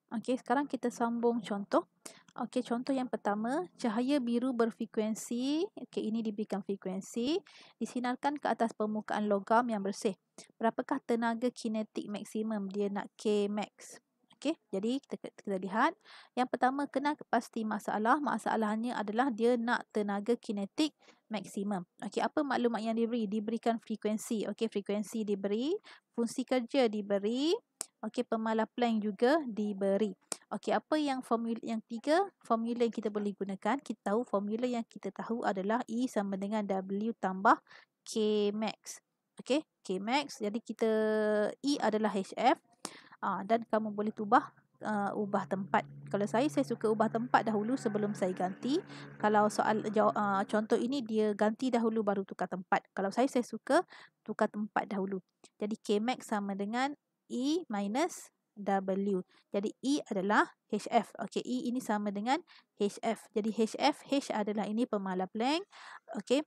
Okey, sekarang kita sambung contoh. Okey, contoh yang pertama, cahaya biru berfrekuensi, okey, ini diberikan frekuensi, disinarkan ke atas permukaan logam yang bersih. Berapakah tenaga kinetik maksimum? Dia nak K max. Okey, jadi kita lihat. Yang pertama, kena pasti masalah. Masalahnya adalah dia nak tenaga kinetik maksimum. Okey, apa maklumat yang diberi? Diberikan frekuensi. Okey, frekuensi diberi, fungsi kerja diberi. Okey, pemalas Planck juga diberi. Okey, apa yang formula yang tiga? Formula yang kita boleh gunakan. Kita tahu formula yang kita tahu adalah E sama dengan W tambah K max. Okey, K max. Jadi kita E adalah HF. Dan kamu boleh ubah tempat. Kalau saya suka ubah tempat dahulu sebelum saya ganti. Kalau contoh ini dia ganti dahulu baru tukar tempat. Kalau saya suka tukar tempat dahulu. Jadi K max sama dengan E minus W. Jadi E adalah HF. Okey, E ini sama dengan HF. Jadi HF, H adalah ini pemalas Planck. Okey.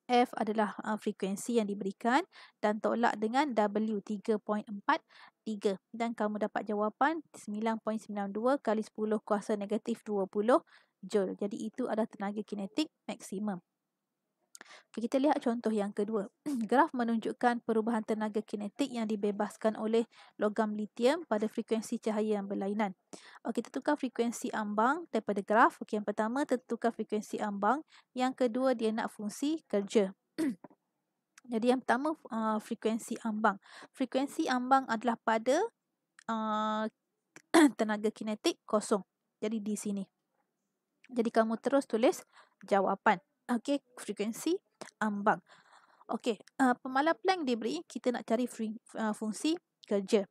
F adalah frekuensi yang diberikan dan tolak dengan W 3.43 dan kamu dapat jawapan 9.92 kali 10 kuasa negatif 20 Joule. Jadi itu adalah tenaga kinetik maksimum. Okay, kita lihat contoh yang kedua. Graf menunjukkan perubahan tenaga kinetik yang dibebaskan oleh logam litium pada frekuensi cahaya yang berlainan. Kita tukar frekuensi ambang daripada graf. Yang pertama tukar frekuensi ambang. Yang kedua dia nak fungsi kerja. Jadi yang pertama frekuensi ambang. Frekuensi ambang adalah pada tenaga kinetik kosong. Jadi di sini. Jadi kamu terus tulis jawapan. Okey, frekuensi ambang. Okey, pemalas Planck diberi, kita nak cari fungsi kerja.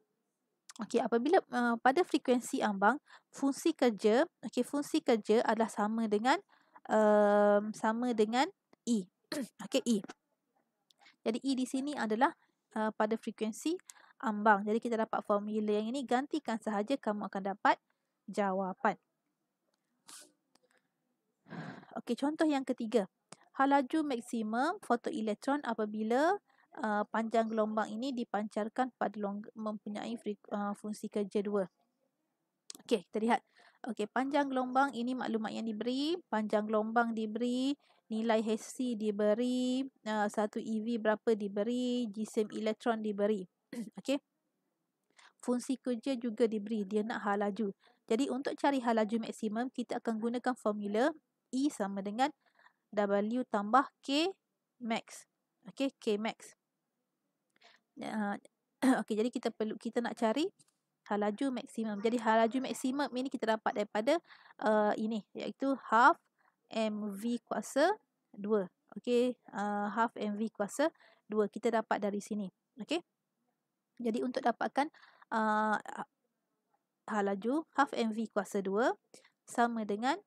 Okey, apabila pada frekuensi ambang, fungsi kerja adalah sama dengan E. Okey, E. Jadi E di sini adalah pada frekuensi ambang. Jadi kita dapat formula yang ini, gantikan sahaja kamu akan dapat jawapan. Okey, contoh yang ketiga. Hal laju maksimum fotoelektron apabila panjang gelombang ini dipancarkan pada mempunyai fungsi kerja 2. Okey, kita lihat. Okey, panjang gelombang ini maklumat yang diberi. Panjang gelombang diberi. Nilai Hc diberi. 1 EV berapa diberi. Jisim elektron diberi. Okey. Fungsi kerja juga diberi. Dia nak hal laju. Jadi untuk cari hal laju maksimum, kita akan gunakan formula E sama dengan W tambah K max. Okey, K max. Okey, jadi kita nak cari hal laju maksimum. Jadi hal laju maksimum ini kita dapat daripada ini, iaitu half mv kuasa 2. Okey, half mv kuasa 2 kita dapat dari sini. Okey. Jadi untuk dapatkan hal laju half mv kuasa 2 sama dengan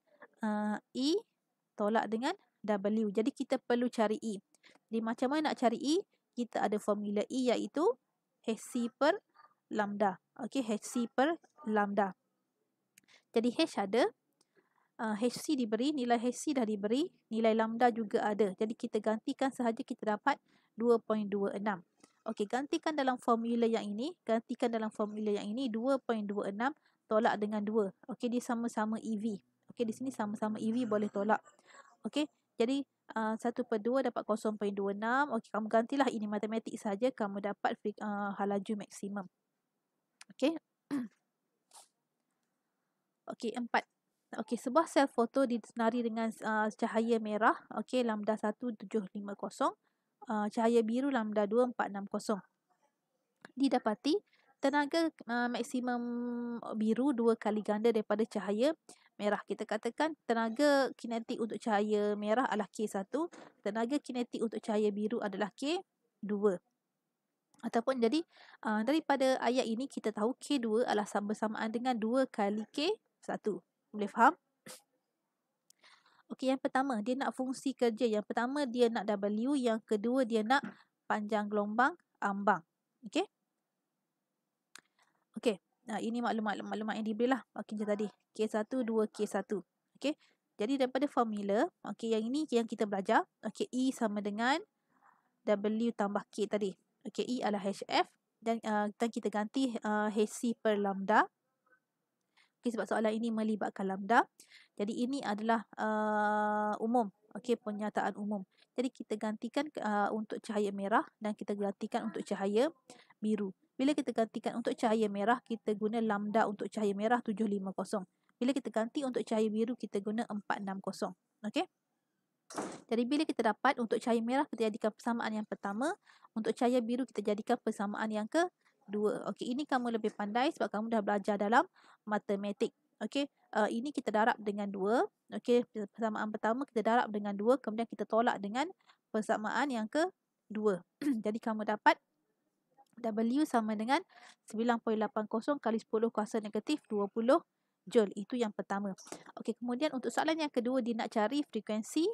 E tolak dengan W. Jadi kita perlu cari E. Jadi macam mana nak cari E? Kita ada formula E iaitu Hc per lambda. Okey, Hc per lambda. Jadi H ada, Hc diberi, nilai Hc dah diberi, nilai lambda juga ada. Jadi kita gantikan sahaja kita dapat 2.26. Okey, gantikan dalam formula yang ini, 2.26 tolak dengan 2. Okey, dia sama-sama EV. Okey, di sini sama-sama EV boleh tolak. Okey, jadi 1/2 dapat 0.26. Okey, kamu gantilah ini matematik saja, kamu dapat hal laju maksimum. Okey. Okey, 4. Okey, sebuah sel foto disinari dengan cahaya merah, okey, lambda 1750, cahaya biru lambda 2460. Didapati tenaga maksimum biru 2 kali ganda daripada cahaya merah. Kita katakan tenaga kinetik untuk cahaya merah adalah K1, tenaga kinetik untuk cahaya biru adalah K2. Ataupun jadi daripada ayat ini kita tahu K2 adalah bersamaan dengan 2 kali K1. Boleh faham? Okey, yang pertama dia nak fungsi kerja. Yang pertama dia nak W, yang kedua dia nak panjang gelombang ambang. Okey? Okey. Ini maklumat yang diberilah. Okey, macam tadi. K1 2 K1. Okey. Jadi daripada formula, okey, yang ini yang kita belajar. Okey, E sama dengan W tambah K tadi. Okey, E adalah HF dan kita ganti Hc per lambda. Okey, sebab soalan ini melibatkan lambda. Jadi ini adalah umum. Okey, pernyataan umum. Jadi kita gantikan untuk cahaya merah dan kita gantikan untuk cahaya biru. Bila kita gantikan untuk cahaya merah, kita guna lambda untuk cahaya merah 750. Bila kita ganti untuk cahaya biru, kita guna 460. Okey? Jadi bila kita dapat untuk cahaya merah, kita jadikan persamaan yang pertama. Untuk cahaya biru, kita jadikan persamaan yang kedua. Okey, ini kamu lebih pandai sebab kamu dah belajar dalam matematik. Okey, ini kita darab dengan 2. Okey, persamaan pertama kita darab dengan 2, kemudian kita tolak dengan persamaan yang kedua. Jadi kamu dapat W sama dengan 9.80 kali 10 kuasa negatif 20 Joule. Itu yang pertama. Okey, kemudian untuk soalan yang kedua, dia nak cari frekuensi,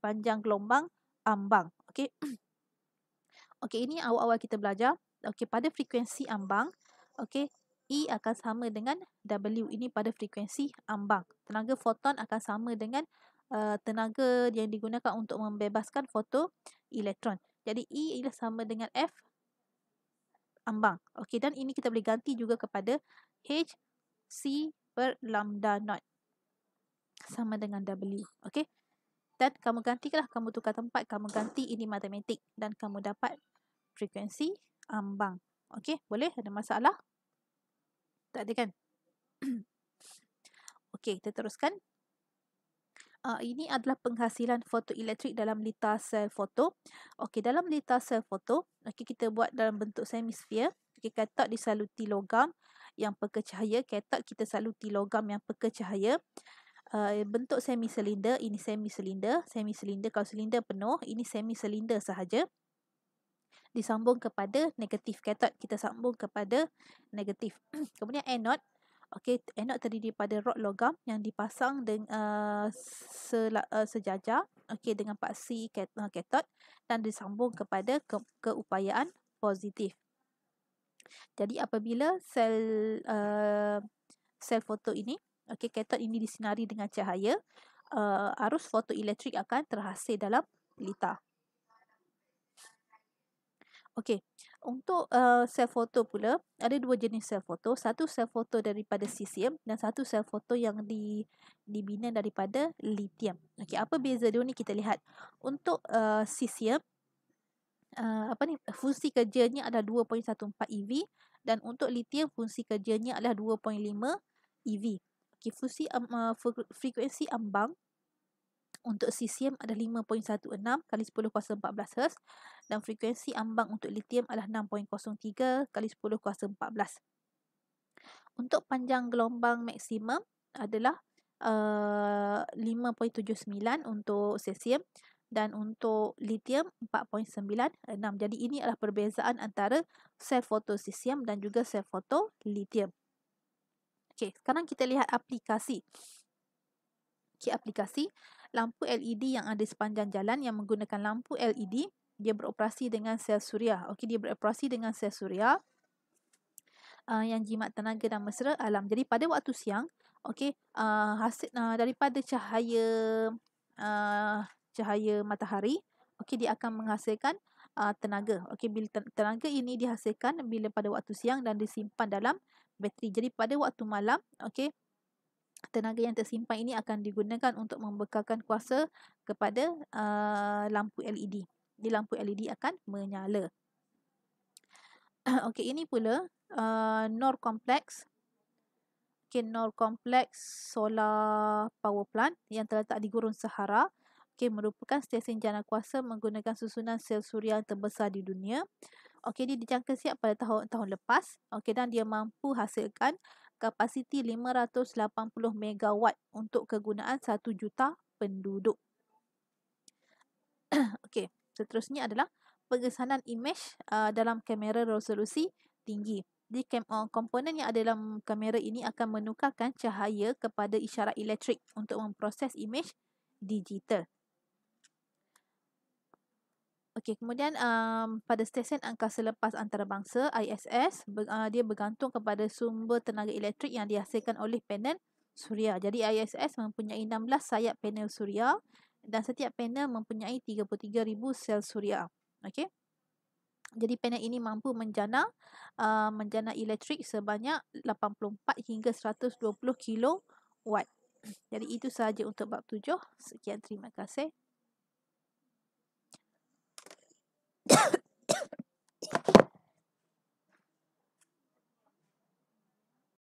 panjang gelombang ambang. Okey. Okey, ini awal-awal kita belajar. Okey, pada frekuensi ambang, okey, E akan sama dengan W. Ini pada frekuensi ambang. Tenaga foton akan sama dengan tenaga yang digunakan untuk membebaskan fotoelektron. Jadi E ialah sama dengan F ambang. Okey, dan ini kita boleh ganti juga kepada H C per lambda naught sama dengan W. Okey. Dan kamu gantikanlah, kamu tukar tempat, kamu ganti ini matematik dan kamu dapat frekuensi ambang. Okey, boleh? Ada masalah? Tak ada kan? Okey, kita teruskan. Ini adalah penghasilan fotoelektrik dalam liter sel foto. Okey, dalam liter sel foto, okey, kita buat dalam bentuk semisphere. Okey, kathod disaluti logam yang pekecahaya. Kathod kita saluti logam yang pekecahaya. Bentuk semi silinder, ini semi silinder. Semi silinder, kalau silinder penuh, ini semi silinder sahaja. Disambung kepada negatif kathod, kita sambung kepada negatif. Kemudian anode. Okey, anode terdiri daripada rod logam yang dipasang dengan sejajar, okey, dengan paksi kathod dan disambung kepada keupayaan positif. Jadi apabila sel foto ini, okey, kathod ini disinari dengan cahaya, arus fotoelektrik akan terhasil dalam liter. Okey, untuk sel foto pula, ada dua jenis sel foto. Satu sel foto daripada cesium dan satu sel foto yang dibina daripada lithium. Okey, apa beza dua ni kita lihat. Untuk cesium, fungsi kerjanya adalah 2.14 eV dan untuk lithium fungsi kerjanya adalah 2.5 eV. Okey, frekuensi ambang untuk cesium adalah 5.16 kali 10 kuasa 14 Hz dan frekuensi ambang untuk lithium adalah 6.03 kali 10 kuasa 14. Untuk panjang gelombang maksimum adalah 5.79 untuk cesium dan untuk lithium 4.96. Jadi ini adalah perbezaan antara sel foto cesium dan juga sel foto lithium. Okey, sekarang kita lihat aplikasi. Okey, aplikasi lampu LED yang ada sepanjang jalan yang menggunakan lampu LED, dia beroperasi dengan sel suria. Okey, dia beroperasi dengan sel suria yang jimat tenaga dan mesra alam. Jadi pada waktu siang, okey, hasil daripada cahaya matahari, okey, dia akan menghasilkan tenaga. Okey, bila tenaga ini dihasilkan bila pada waktu siang dan disimpan dalam bateri. Jadi pada waktu malam, okey, tenaga yang tersimpan ini akan digunakan untuk membekalkan kuasa kepada lampu LED. Di lampu LED akan menyala. Okey, ini pula NOR Complex. Okey, NOR Complex Solar Power Plant yang terletak di Gurun Sahara. Okey, merupakan stesen jana kuasa menggunakan susunan sel suria terbesar di dunia. Okey, dia dijangka siap pada tahun lepas. Okey, dan dia mampu hasilkan kapasiti 580 megawatt untuk kegunaan 1 juta penduduk. Okey, seterusnya adalah pengesanan imej dalam kamera resolusi tinggi. Jadi komponen yang ada dalam kamera ini akan menukarkan cahaya kepada isyarat elektrik untuk memproses imej digital. Okey, kemudian pada stesen angkasa lepas antarabangsa ISS, dia bergantung kepada sumber tenaga elektrik yang dihasilkan oleh panel suria. Jadi ISS mempunyai 16 sayap panel suria dan setiap panel mempunyai 33,000 sel suria. Okey. Jadi panel ini mampu menjana elektrik sebanyak 84 hingga 120 kilowatt. Jadi itu sahaja untuk bab 7. Sekian, terima kasih.